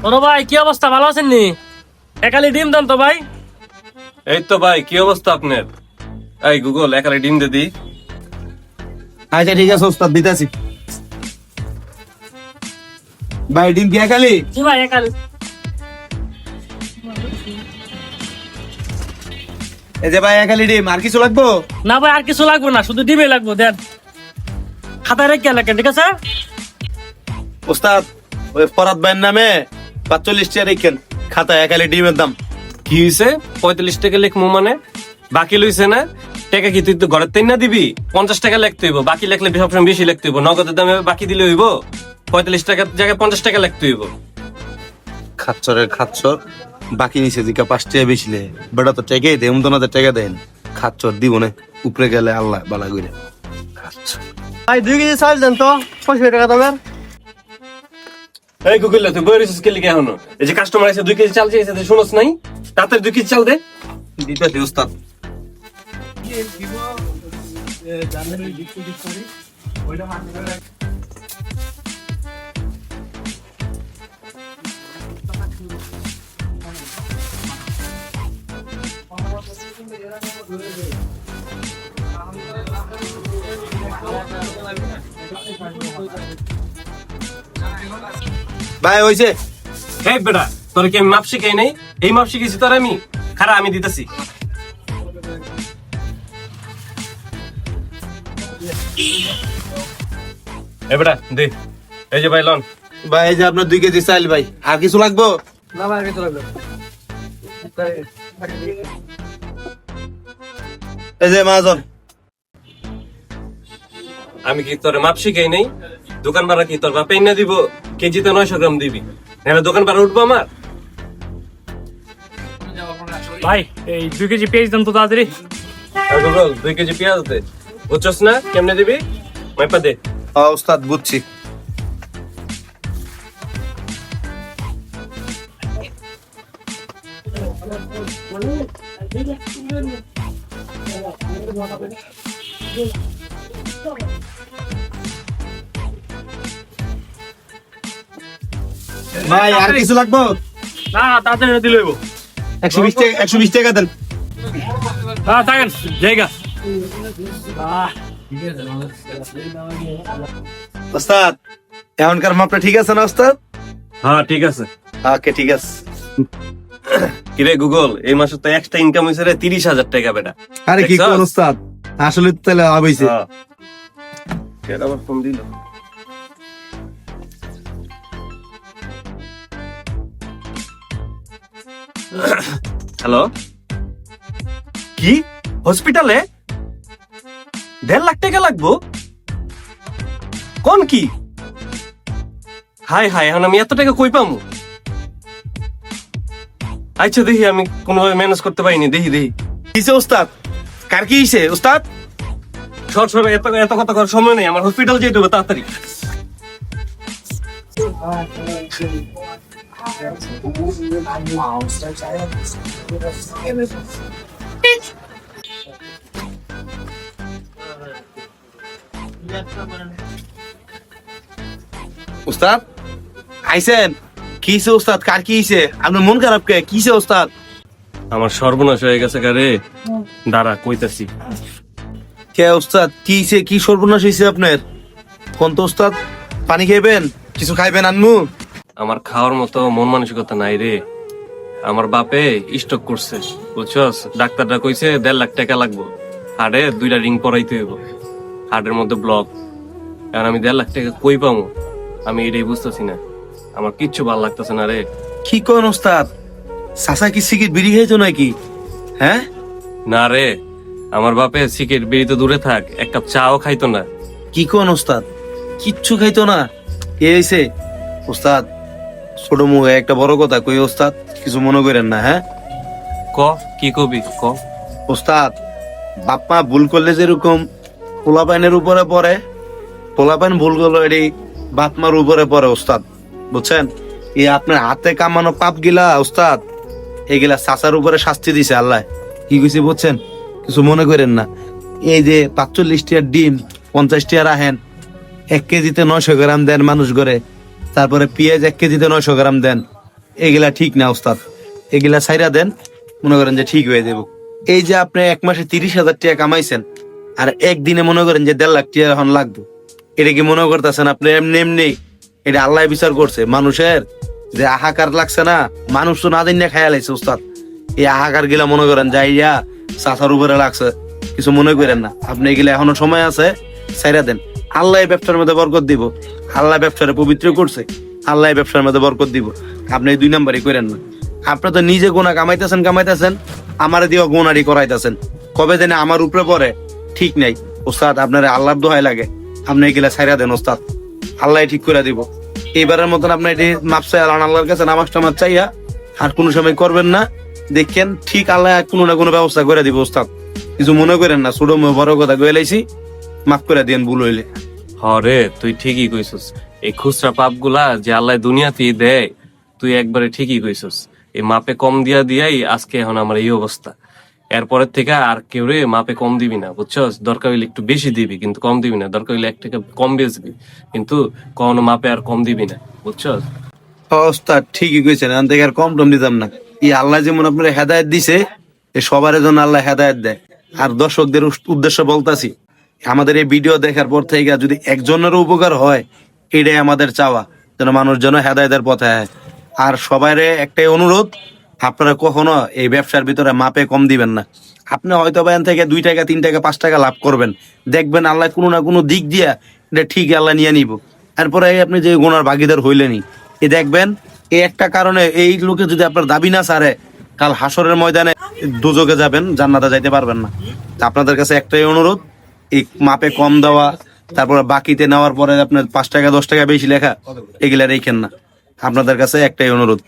ওরে ভাই কি অবস্থা, ভালো আছেন নি? একালি ডিম দেন তো ভাই। এই তো ভাই, কি অবস্থা আপনার? এই গুগল, একালে ডিম দে দি। আচ্ছা ঠিক আছে ওস্তাদ, দিতেছি। ভাই ডিম কি খালি? জি ভাই একালি। এই যে ভাই খালি ডিম, আর কিছু লাগবো? না ভাই আর কিছু লাগবে না, শুধু ডিমই লাগবে, দেন। খাতায় রেখে লেখেন, ঠিক আছে? ওস্তাদ ওই ফরাদ ভাইয়ের নামে 45 টাকা রেখেন খাতায় খালি ডিমের দাম। কি হয়েছে? 45 টাকা লিখমু মানে? বাকি লইছে না টাকা? কি তুই তো ঘরের তাই না দিবি? 50 টাকা লিখতে হইব, বাকি লিখলে সবসময় বেশি লিখতে হইব। নগদের দামে বাকি দিলে হইব? 45 টাকার জায়গায় 50 টাকা লিখতে হইব। খাচ্ছরের খাচ্ছর বাকি নিচে দিকে 5 টাকা বেশি লে বেটা তো টাকাই দেয়, তো না টাকা দেন। খাচ্ছর দিব না, উপরে গেলে আল্লাহ বালা করে। ভাই 2 কেজি চাল দেন তো, 65 টাকা দামের। এই গুগল, তুই বই রিসিস কে লিখে এখনো? এই যে কাস্টমার এসে 2 কেজি চাল চেয়েছে, তুই শুনোস নাই? তাড়াতাড়ি 2 কেজি চাল দে। দিতেছি ওস্তাদ। ভাই হইছে? এই বেটা, তোর কি আমি মাপ শিখাই নাই? এই মাপ শিখেছি তোর আমি। খারা আমি দিতেছি। এই বেটা দে। এই যে ভাই লন। ভাই এই যে আপনার 2 কেজি চাল। ভাই আর কিছু লাগবো? না ভাই আর কিছু লাগবে। এই যে মাজন। আমি কি তোর মাপ শিখাই নাই? দোকান ভাড়া কি তোর বাপে না দিব? কেজিতে 900 গ্রাম দিবি, নাহলে দোকান ভাড়া উঠবো আমার। ভাই এই 2 কেজি পেঁয়াজ দেন তো তাড়াতাড়ি। আর গুগল, 2 কেজি পেঁয়াজ দে। বুঝছস না কেমনে দিবি? মাইপা দে। ওস্তাদ বুঝছি। ভাই আর কিছু লাগবো? না তাড়াতাড়ি দিলে হইব। 120 টাকা, 120 টাকা দেন। হ্যাঁ থাকেন জায়গা। ওস্তাদ এখনকার মাপটা ঠিক আছে না ওস্তাদ? হ্যাঁ ঠিক আছে। ওকে ঠিক আছে। কিরে গুগল, এই মাসে তো এক্সট্রা ইনকাম হয়েছে রে 30,000 টাকা বেটা। আরে কি দেখছস? কোন ওস্তাদ, আসলে তো তাহলে লাভ হইছে। হ্যাঁ। কে আবার ফোন দিল? হ্যালো, কি হসপিটালে 1.5 লাখ টাকা লাগবো? কোন কি? হাই হাই, এখন আমি এত টাকা কই পামু? আচ্ছা দেখি, আমি কোনোভাবে ম্যানেজ করতে পারিনি। দেখি দেখি। কিসে ওস্তাদ? কার কি হইছে ওস্তাদ? সর সর, এত এত কথা করার সময় নেই আমার, হসপিটাল যেতে হবে তাড়াতাড়ি। ওস্তাদ আইছেন? কিসে ওস্তাদ, কার কি হইছে? আপনার মন খারাপ কে? কিসে ওস্তাদ? আমার সর্বনাশ হয়ে গেছে রে। দাঁড়া কইতাছি। কে ওস্তাদ, কি হইছে? কি সর্বনাশ হইছে আপনার? কোন তো ওস্তাদ, পানি খাইবেন? কিছু খাইবেন আনমু? আমার খাওয়ার মতো মন মানসিকতা নাই রে। আমার বাপে স্ট্রোক করছে, বুঝছস? ডাক্তাররা কইছে 1.5 লাখ টাকা লাগবো। হাড়ে 2টা রিং পরাইতে হইব, হাড়ের মধ্যে ব্লক। কারণ আমি 1.5 লাখ টাকা কই পামু? আমি এটাই বুঝতেছি না। আমার কিচ্ছু ভালো লাগতেছে না রে। কি কোন ওস্তাদ? সাসা কি সিগারেট বিড়ি খাইতো নাকি? হ্যাঁ? না রে, আমার বাপে সিগারেট বিড়ি তো দূরে থাক, এক কাপ চাও খাইতো না। কি কোন ওস্তাদ? কিচ্ছু খাইতো না? কে হইছে ওস্তাদ? ছোট মুখে একটা বড় কথা কই ওস্তাদ, কিছু মনে করেন না। হ্যাঁ ক, কি কবি ক। ওস্তাদ, বাপ মা ভুল করলে যেরকম পোলাপাইনের উপরে পড়ে, পোলাপাইন ভুল করলো এটি বাপ মার উপরে পড়ে ওস্তাদ, বুঝছেন? এই আপনার হাতে কামানো পাপ গিলা ওস্তাদ, এগুলা চাচার উপরে শাস্তি দিছে আল্লাহ। কি কইছে বুঝছেন? কিছু মনে করেন না। এই যে 45 টাকার ডিম 50 টাকা রাখেন, 1 কেজিতে 900 গ্রাম দেন মানুষ ঘরে। তারপরে পেঁয়াজ 1 কেজিতে 900 গ্রাম দেন। এগুলা ঠিক না ওস্তাদ, এগুলা ছাইরা দেন, মনে করেন যে ঠিক হয়ে যাব। এই যে আপনি এক মাসে 30,000 টাকা কামাইছেন, আর একদিনে মনে করেন যে 1.5 লাখ টাকা এখন লাগবে, এটা কি মনে করতেছেন আপনি এমনি এমনি? এটা আল্লাহ বিচার করছে। মানুষের যে হাহাকার লাগছে না, মানুষ তো না দিন না খায়া লাইছে ওস্তাদ। এই হাহাকার গিলা মনে করেন যাইয়া চাচার উপরে লাগছে, কিছু মনে করেন না। আপনি এগুলা এখনো সময় আছে, ছাইরা দেন। আল্লাহ এই ব্যবসার মধ্যে বরকত দিব, আল্লাহ ব্যবসারে পবিত্র করছে, আল্লাহ এই ব্যবসার মধ্যে বরকত দিব। আপনি এই 2 নাম্বারই করেন না। আপনি তো নিজে গোনা কামাইতেছেন, আমারে দিয়েও গোনারি করাইতেছেন। কবে জানি আমার উপরে পড়ে ঠিক নাই ওস্তাদ। আপনার আল্লাহর দোহাই লাগে, আপনি এগুলা ছাইরা দেন ওস্তাদ, আল্লাহ ঠিক করে দিব। এইবারের মতন আপনি এটি মাপসাই আল্লাহর কাছে নামাজ টামাজ চাইয়া আর কোনো সময় করবেন না। দেখেন ঠিক আল্লাহ কোনো না কোনো ব্যবস্থা করে দিব ওস্তাদ, কিছু মনে করেন না। ছোট বড় কথা কয়ে লাইছি, মাফ করে দিয়েন ভুল হইলে। হরে তুই ঠিকই কইছস, এই খুচরা পাপ গুলা যে আল্লাহ দুনিয়াতেই দেয়, তুই একবারে ঠিকই কইছস। এই মাপে কম দিয়া দিয়াই আজকে এখন আমার এই অবস্থা। এরপরের থেকে আর কেউ রে মাপে কম দিবি না, বুঝছস? দরকার হইলে একটু বেশি দিবি, কিন্তু কম দিবি না। দরকার হইলে 1 টাকা কম বেচবি, কিন্তু কখনো মাপে আর কম দিবি না, বুঝছস? ওস্তাদ ঠিকই কইছেন, এখান থেকে আর কম টম দিতাম না। এই আল্লাহ যেমন আপনার হেদায়েত দিছে, এ সবার জন্য আল্লাহ হেদায়েত দেয়। আর দর্শকদের উদ্দেশ্য বলতাছি, আমাদের এই ভিডিও দেখার পর থেকে যদি একজনেরও উপকার হয়, এটাই আমাদের চাওয়া, যেন মানুষ যেন হেদায়েতের পথে হয়। আর সবাইরে একটাই অনুরোধ, আপনারা কখনো এই ব্যবসার ভিতরে মাপে কম দিবেন না। আপনি হয়তো বা এখান থেকে 2 টাকা 3 টাকা 5 টাকা লাভ করবেন, দেখবেন আল্লাহ কোনো না কোনো দিক দিয়া এটা ঠিক আল্লাহ নিয়ে নিব। এরপরে আপনি যে গুনার ভাগিদার হইলেনি, এ দেখবেন এই একটা কারণে এই লোকে যদি আপনার দাবি না ছাড়ে, কাল হাসরের ময়দানে দুজকে যাবেন, জান্নাতে যাইতে পারবেন না। তা আপনাদের কাছে একটাই অনুরোধ, এই মাপে কম দেওয়া, তারপরে বাকিতে নেওয়ার পরে আপনার 5 টাকা 10 টাকা বেশি লেখা, এগুলা রেখেন না। আপনাদের কাছে একটাই অনুরোধ।